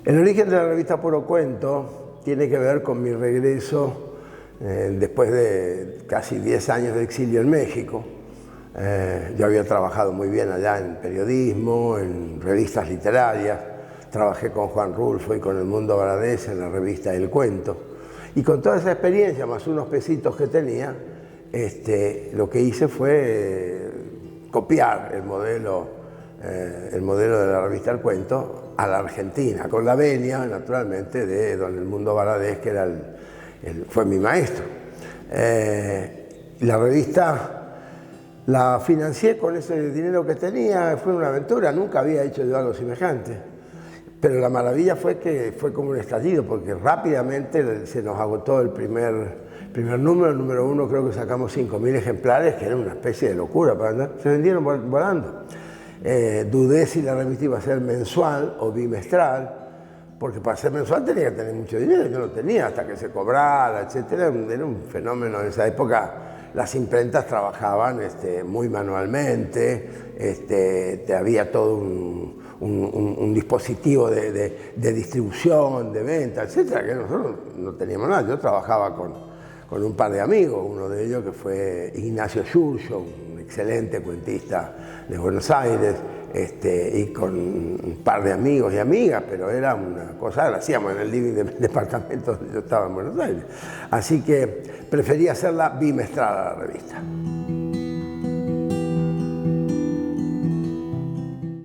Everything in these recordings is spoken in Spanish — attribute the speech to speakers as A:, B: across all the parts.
A: El origen de la revista Puro Cuento tiene que ver con mi regreso después de casi 10 años de exilio en México. Yo había trabajado muy bien allá en periodismo, en revistas literarias. Trabajé con Juan Rulfo y con El Mundo Varadez en la revista El Cuento. Y con toda esa experiencia, más unos pesitos que tenía, lo que hice fue copiar el modelo de la revista El Cuento a la Argentina, con la venia, naturalmente, de don El Mundo Varadez, que era fue mi maestro. La revista la financié con ese dinero que tenía, fue una aventura, nunca había hecho yo algo semejante. Pero la maravilla fue que fue como un estallido, porque rápidamente se nos agotó el primer número, el número 1 creo que sacamos 5.000 ejemplares, que era una especie de locura, se vendieron volando. Dudé si la revista iba a ser mensual o bimestral, porque para ser mensual tenía que tener mucho dinero, yo no tenía hasta que se cobrara, etc. Era un fenómeno en esa época. Las imprentas trabajaban muy manualmente, había todo un dispositivo de distribución, de venta, etc., que nosotros no teníamos nada. Yo trabajaba con un par de amigos, uno de ellos que fue Ignacio Giurgio, un excelente cuentista de Buenos Aires, y con un par de amigos y amigas, pero era una cosa, la hacíamos en el living del departamento donde yo estaba en Buenos Aires. Así que preferí hacerla bimestral a la revista.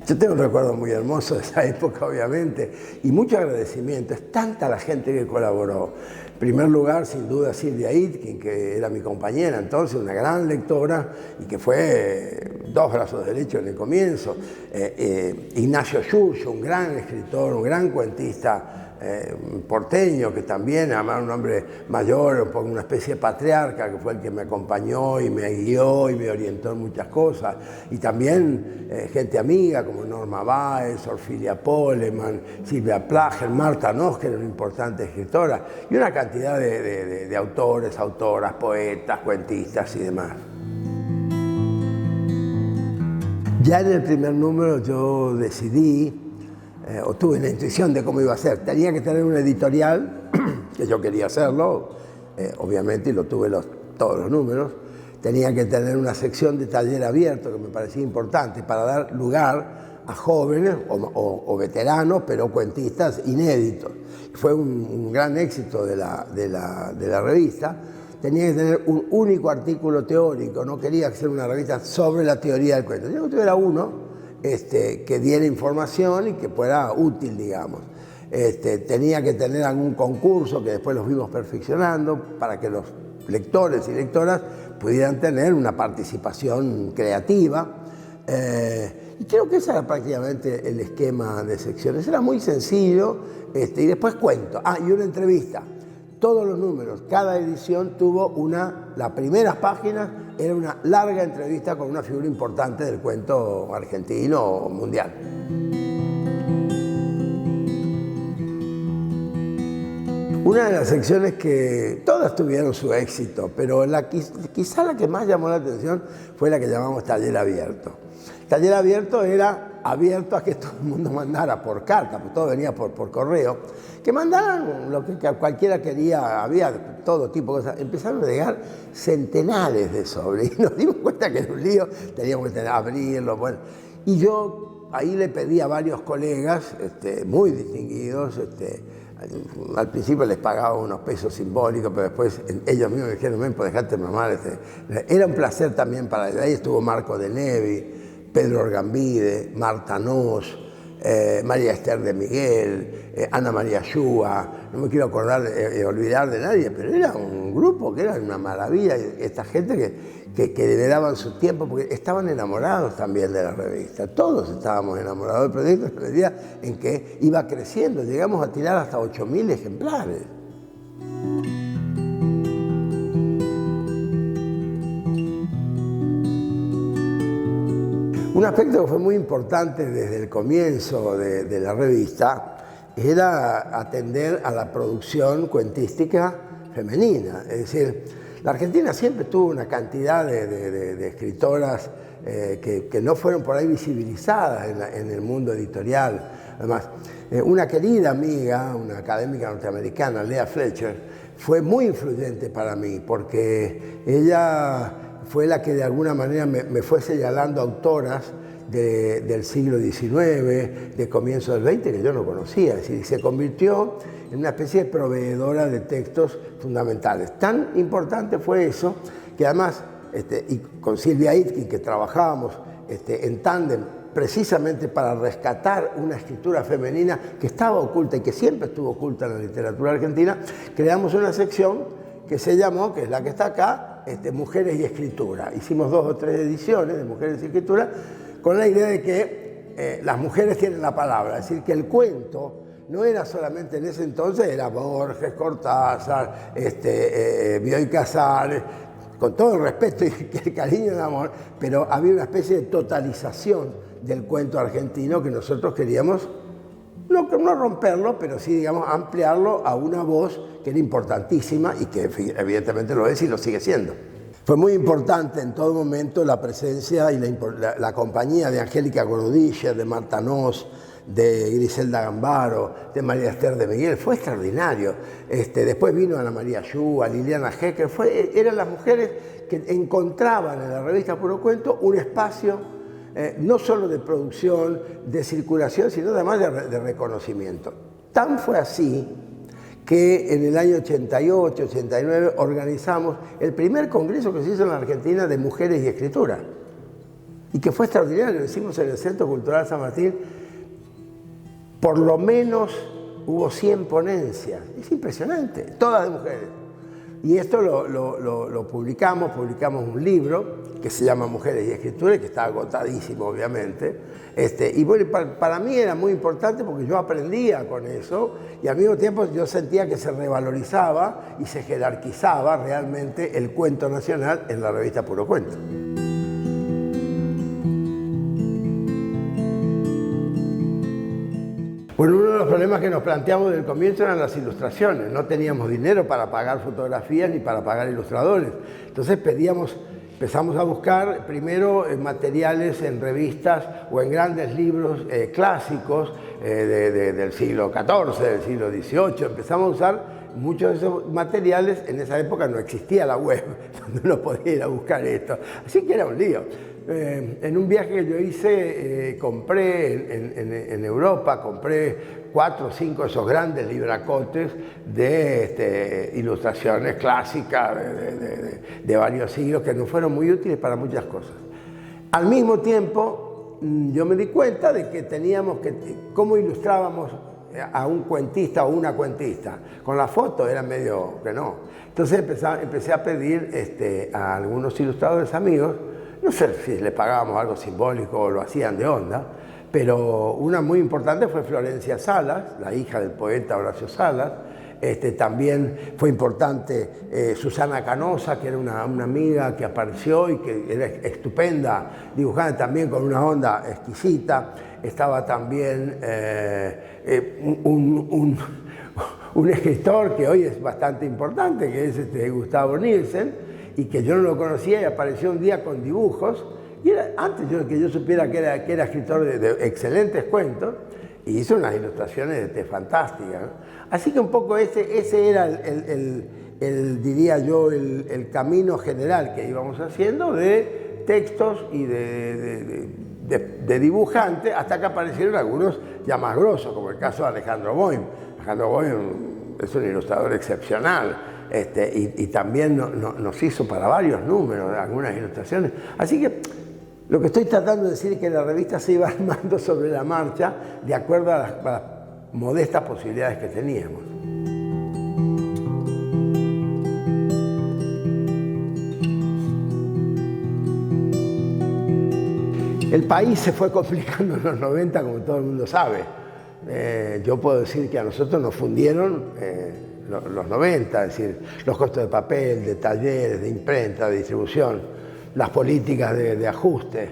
A: Yo tengo un recuerdo muy hermoso de esa época, obviamente, y mucho agradecimiento. Es tanta la gente que colaboró. En primer lugar, sin duda, Silvia Aitken, que era mi compañera entonces, una gran lectora y que fue dos brazos derechos en el comienzo. Ignacio Giurgio, un gran escritor, un gran cuentista porteño, que también, además un hombre mayor, una especie de patriarca, que fue el que me acompañó y me guió y me orientó en muchas cosas. Y también gente amiga como Norma Báez, Orfilia Poleman, Silvia Plager, Marta Noss, que era una importante escritora, y una cantidad de autores, autoras, poetas, cuentistas y demás. Ya en el primer número yo decidí, o tuve la intuición de cómo iba a ser. Tenía que tener un editorial, que yo quería hacerlo, obviamente, y lo tuve todos los números. Tenía que tener una sección de taller abierto, que me parecía importante, para dar lugar a jóvenes o veteranos, pero cuentistas inéditos. Fue un gran éxito de la revista. Tenía que tener un único artículo teórico, no quería hacer una revista sobre la teoría del cuento. Yo tuviera uno que diera información y que fuera útil, digamos. Tenía que tener algún concurso, que después los vimos perfeccionando, para que los lectores y lectoras pudieran tener una participación creativa. Y creo que ese era prácticamente el esquema de secciones. Era muy sencillo, y después cuento. Y una entrevista. Todos los números, cada edición tuvo las primeras páginas era una larga entrevista con una figura importante del cuento argentino o mundial. Una de las secciones que todas tuvieron su éxito, pero quizá la que más llamó la atención fue la que llamamos Taller Abierto. Taller Abierto era abierto a que todo el mundo mandara por carta, porque todo venía por correo, que mandaran lo que cualquiera quería, había todo tipo de cosas. Empezaron a llegar centenares de sobres y nos dimos cuenta que era un lío, teníamos que abrirlo, bueno. Y yo ahí le pedí a varios colegas muy distinguidos, al principio les pagaba unos pesos simbólicos, pero después ellos mismos me dijeron, ven, pues dejarte mamar. Era un placer también para ellos. Ahí estuvo Marco de Nevi, Pedro Orgambide, Marta Noss, María Esther de Miguel, Ana María Yúa, no me quiero olvidar de nadie, pero era un grupo que era una maravilla, esta gente que le daban su tiempo, porque estaban enamorados también de la revista, todos estábamos enamorados del proyecto en la medida en que iba creciendo, llegamos a tirar hasta 8.000 ejemplares. Un aspecto que fue muy importante desde el comienzo de la revista era atender a la producción cuentística femenina. Es decir, la Argentina siempre tuvo una cantidad de escritoras que no fueron por ahí visibilizadas en el mundo editorial. Además, una querida amiga, una académica norteamericana, Lea Fletcher, fue muy influyente para mí, porque ella fue la que de alguna manera me fue señalando autoras del siglo XIX, de comienzo del XX, que yo no conocía. Es decir, se convirtió en una especie de proveedora de textos fundamentales. Tan importante fue eso, que además, y con Silvia Itkin, que trabajábamos en tándem, precisamente para rescatar una escritura femenina que estaba oculta y que siempre estuvo oculta en la literatura argentina, creamos una sección que se llamó, que es la que está acá, Mujeres y Escritura. Hicimos 2 o 3 ediciones de Mujeres y Escritura con la idea de que las mujeres tienen la palabra, es decir, que el cuento no era solamente en ese entonces, era Borges, Cortázar, Bioy Casares, con todo el respeto y el cariño y el amor, pero había una especie de totalización del cuento argentino que nosotros queríamos no romperlo, pero sí, digamos, ampliarlo a una voz que era importantísima y que evidentemente lo es y lo sigue siendo. Fue muy importante en todo momento la presencia y la compañía de Angélica Gorodischer, de Marta Noss, de Griselda Gambaro, de María Esther de Miguel. Fue extraordinario. Después vino Ana María Yu, Liliana Hecker. Eran las mujeres que encontraban en la revista Puro Cuento un espacio no solo de producción, de circulación, sino además de reconocimiento. Tan fue así que en el año 88, 89 organizamos el primer congreso que se hizo en la Argentina de mujeres y escritura. Y que fue extraordinario, lo hicimos en el Centro Cultural San Martín. Por lo menos hubo 100 ponencias. Es impresionante, todas de mujeres. Y esto lo publicamos un libro que se llama Mujeres y Escritura, y que está agotadísimo, obviamente. Y bueno, para mí era muy importante porque yo aprendía con eso y al mismo tiempo yo sentía que se revalorizaba y se jerarquizaba realmente el cuento nacional en la revista Puro Cuento. Bueno, uno de los problemas que nos planteamos desde el comienzo eran las ilustraciones. No teníamos dinero para pagar fotografías ni para pagar ilustradores. Entonces empezamos a buscar primero materiales en revistas o en grandes libros clásicos del siglo XIV, del siglo XVIII. Empezamos a usar muchos de esos materiales. En esa época no existía la web donde uno podía ir a buscar esto. Así que era un lío. En un viaje que yo hice, compré en Europa, compré 4 o 5 de esos grandes libracotes de ilustraciones clásicas de varios siglos que nos fueron muy útiles para muchas cosas. Al mismo tiempo, yo me di cuenta de que teníamos que, cómo ilustrábamos a un cuentista o una cuentista. Con la foto era medio que no. Entonces empecé a pedir a algunos ilustradores amigos. No sé si les pagábamos algo simbólico o lo hacían de onda, pero una muy importante fue Florencia Salas, la hija del poeta Horacio Salas. También fue importante Susana Canosa, que era una amiga que apareció y que era estupenda, dibujante también con una onda exquisita. Estaba también un escritor que hoy es bastante importante, que es Gustavo Nielsen, y que yo no lo conocía y apareció un día con dibujos, y era antes que yo supiera que era escritor de excelentes cuentos, y hizo unas ilustraciones fantásticas, ¿no? Así que un poco ese era diría yo, el camino general que íbamos haciendo de textos y de dibujantes, hasta que aparecieron algunos ya más grosos, como el caso de Alejandro Boim. Alejandro Boim es un ilustrador excepcional. Y también nos hizo para varios números, algunas ilustraciones. Así que lo que estoy tratando de decir es que la revista se iba armando sobre la marcha de acuerdo a las modestas posibilidades que teníamos. El país se fue complicando en los 90, como todo el mundo sabe. Yo puedo decir que a nosotros nos fundieron los 90, es decir, los costos de papel, de talleres, de imprenta, de distribución, las políticas de ajuste,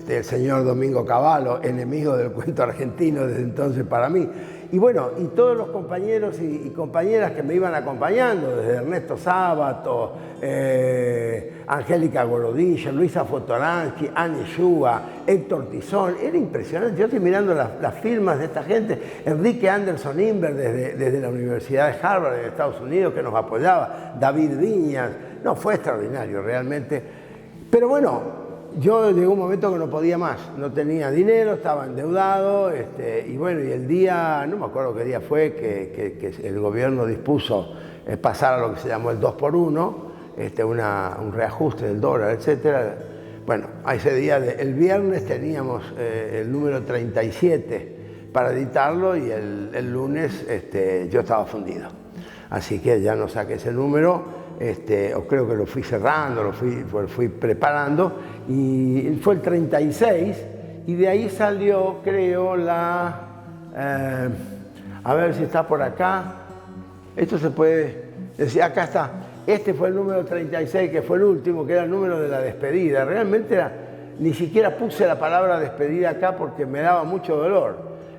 A: el señor Domingo Cavallo, enemigo del cuento argentino desde entonces para mí. Y bueno, y todos los compañeros y compañeras que me iban acompañando, desde Ernesto Sábato, Angélica Gorodilla, Luisa Fotoransky, Annie Shua, Héctor Tizón, era impresionante. Yo estoy mirando las firmas de esta gente, Enrique Anderson Inver desde la Universidad de Harvard de Estados Unidos que nos apoyaba, David Viñas, no, fue extraordinario realmente. Pero bueno, yo llegó un momento que no podía más, no tenía dinero, estaba endeudado, y bueno, y el día, no me acuerdo qué día fue, que el gobierno dispuso pasar a lo que se llamó el 2x1, un reajuste del dólar, etcétera. Bueno, a ese día, el viernes teníamos el número 37 para editarlo y el lunes yo estaba fundido. Así que ya no saqué ese número. O creo que lo fui cerrando, lo fui preparando, y fue el 36, y de ahí salió, creo, a ver si está por acá, esto se puede decir, acá está, este fue el número 36, que fue el último, que era el número de la despedida. Realmente ni siquiera puse la palabra despedida acá porque me daba mucho dolor,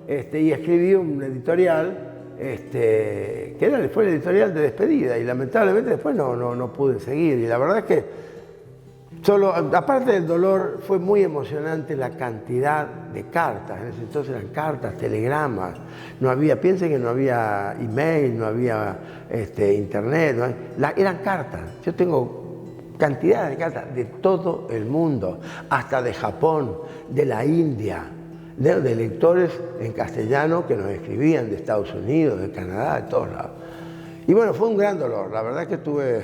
A: y escribí un editorial, que fue el editorial de despedida, y lamentablemente después no pude seguir. Y la verdad es que, aparte del dolor, fue muy emocionante la cantidad de cartas. En ese entonces eran cartas, telegramas, piensen que no había email, no había internet, eran cartas. Yo tengo cantidad de cartas de todo el mundo, hasta de Japón, de la India, de lectores en castellano que nos escribían de Estados Unidos, de Canadá, de todos lados. Y bueno, fue un gran dolor. La verdad que tuve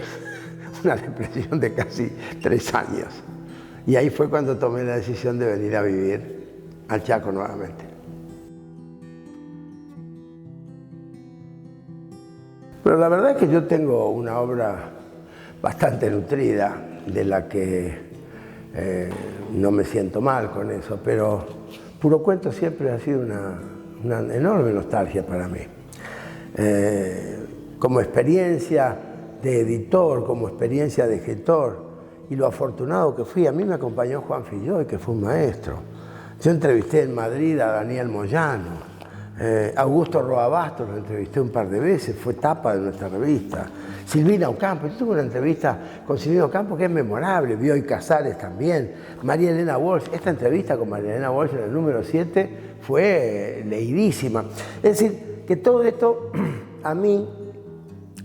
A: una depresión de casi 3 años. Y ahí fue cuando tomé la decisión de venir a vivir al Chaco nuevamente. Pero la verdad es que yo tengo una obra bastante nutrida, de la que no me siento mal con eso, pero Puro Cuento siempre ha sido una enorme nostalgia para mí. Como experiencia de editor, como experiencia de escritor, y lo afortunado que fui. A mí me acompañó Juan Filloy, que fue un maestro. Yo entrevisté en Madrid a Daniel Moyano, Augusto Roabastos lo entrevisté un par de veces, fue tapa de nuestra revista. Silvina Ocampo, yo tuve una entrevista con Silvina Ocampo que es memorable, Bioy Casares también, María Elena Walsh. Esta entrevista con María Elena Walsh en el número 7 fue leidísima. Es decir, que todo esto a mí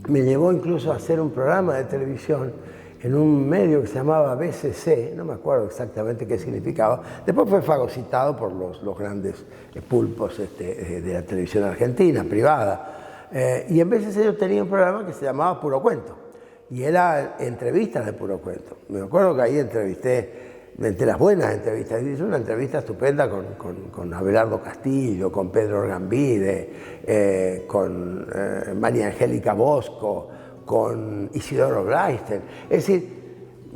A: me llevó incluso a hacer un programa de televisión en un medio que se llamaba BCC, no me acuerdo exactamente qué significaba. Después fue fagocitado por los grandes pulpos de la televisión argentina, privada. Y en BCC yo tenía un programa que se llamaba Puro Cuento, y era entrevistas de Puro Cuento. Me acuerdo que ahí entrevisté, entre las buenas entrevistas, hice una entrevista estupenda con Abelardo Castillo, con Pedro Gambide, con María Angélica Bosco, con Isidoro Blaisten. Es decir,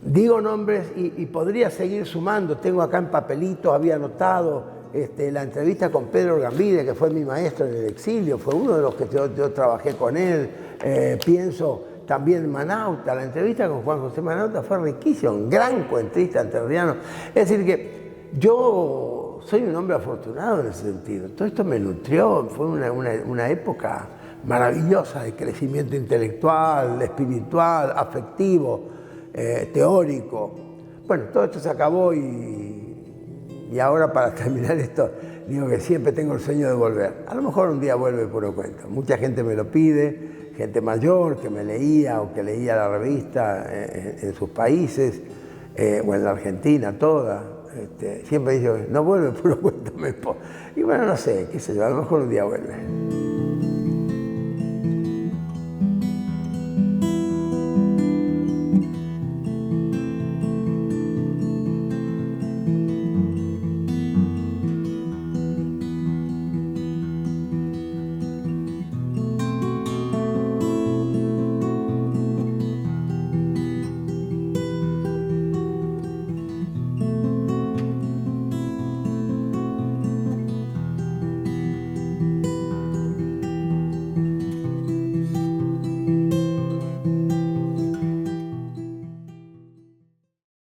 A: digo nombres y podría seguir sumando. Tengo acá en papelito, había anotado la entrevista con Pedro Gambide, que fue mi maestro en el exilio, fue uno de los que yo trabajé con él. Pienso también Manauta, la entrevista con Juan José Manauta fue riquísima, un gran cuentista entrerriano. Es decir, que yo soy un hombre afortunado en ese sentido. Todo esto me nutrió, fue una época maravillosa de crecimiento intelectual, espiritual, afectivo, teórico. Bueno, todo esto se acabó y ahora, para terminar esto, digo que siempre tengo el sueño de volver. A lo mejor un día vuelve Puro Cuento. Mucha gente me lo pide, gente mayor que me leía o que leía la revista en sus países, o en la Argentina toda. Siempre dice, no vuelve Puro Cuento, y bueno, no sé, qué sé yo, a lo mejor un día vuelve.